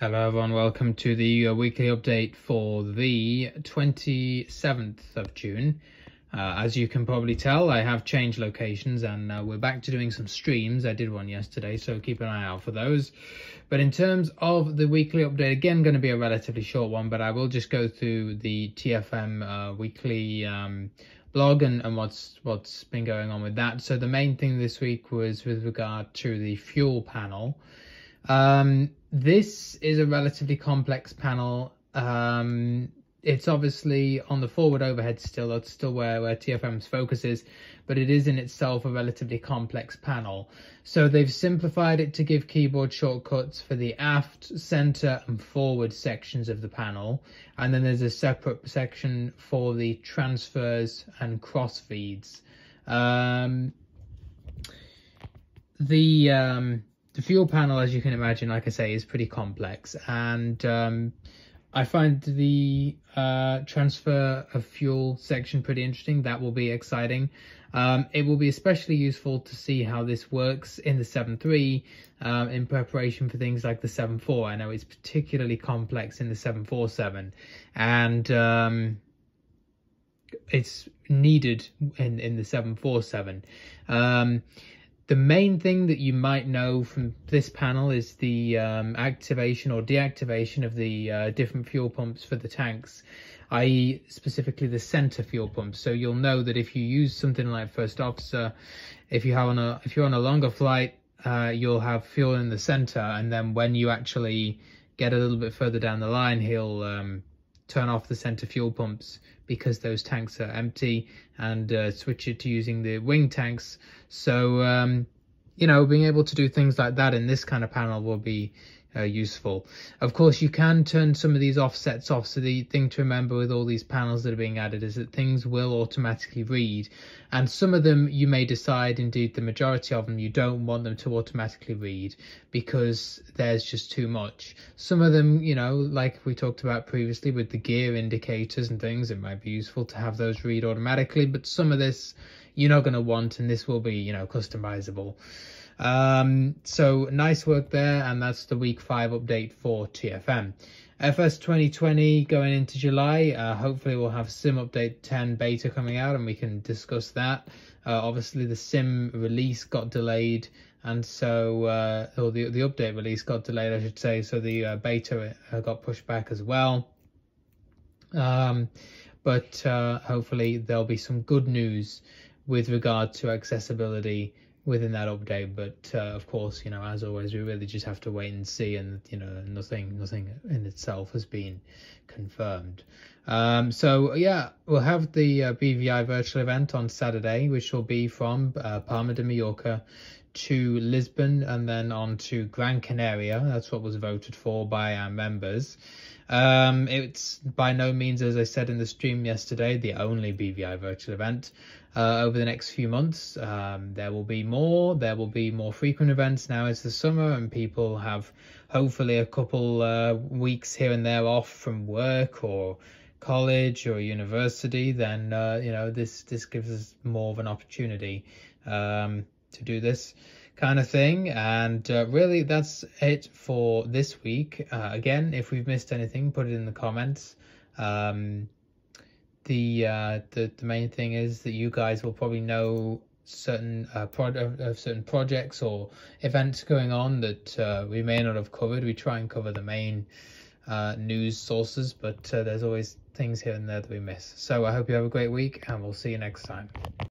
Hello everyone, welcome to the weekly update for the 27th of June. As you can probably tell, I have changed locations and we're back to doing some streams. I did one yesterday, so keep an eye out for those. But in terms of the weekly update, again, going to be a relatively short one, but I will just go through the TFM weekly blog and what's been going on with that. So the main thing this week was with regard to the fuel panel. This is a relatively complex panel. It's obviously on the forward overhead still. That's still where TFM's focus is, but it is in itself a relatively complex panel. So they've simplified it to give keyboard shortcuts for the aft, center and forward sections of the panel. And then there's a separate section for the transfers and cross feeds. The fuel panel, as you can imagine, like I say, is pretty complex, and I find the transfer of fuel section pretty interesting. That will be exciting. It will be especially useful to see how this works in the 7.3 in preparation for things like the 7.4. I know it's particularly complex in the 747, and it's needed in the 747. The main thing that you might know from this panel is the activation or deactivation of the different fuel pumps for the tanks, i.e. specifically the center fuel pumps. So you'll know that if you use something like First Officer, if you're on a longer flight, you'll have fuel in the center, and then when you actually get a little bit further down the line, he'll turn off the center fuel pumps because those tanks are empty, and switch it to using the wing tanks. So you know, being able to do things like that in this kind of panel will be useful. Of course, you can turn some of these offsets off. So the thing to remember with all these panels that are being added is that things will automatically read, and some of them you may decide, indeed the majority of them, you don't want them to automatically read because there's just too much. Some of them, you know, like we talked about previously with the gear indicators and things, it might be useful to have those read automatically, but some of this you're not going to want, and this will be, you know, customizable. So nice work there, and that's the week 5 update for TFM. FS 2020 going into July. Hopefully we'll have Sim Update 10 beta coming out and we can discuss that. Obviously the Sim release got delayed, and so or the update release got delayed, I should say, so the beta got pushed back as well. But hopefully there'll be some good news with regard to accessibility within that update, but of course, you know, as always, we really just have to wait and see, and you know, nothing in itself has been confirmed. So yeah, we'll have the BVI virtual event on Saturday, which will be from Palma de Mallorca to Lisbon and then on to Gran Canaria. That's what was voted for by our members. It's by no means, as I said in the stream yesterday, the only BVI virtual event. Over the next few months, there will be more frequent events. Now it's the summer and people have hopefully a couple weeks here and there off from work or college or university. Then you know, this gives us more of an opportunity to do this kind of thing. And really that's it for this week. Again, if we've missed anything, put it in the comments. The main thing is that you guys will probably know certain certain projects or events going on that we may not have covered. We try and cover the main news sources, but there's always things here and there that we miss. So I hope you have a great week, and we'll see you next time.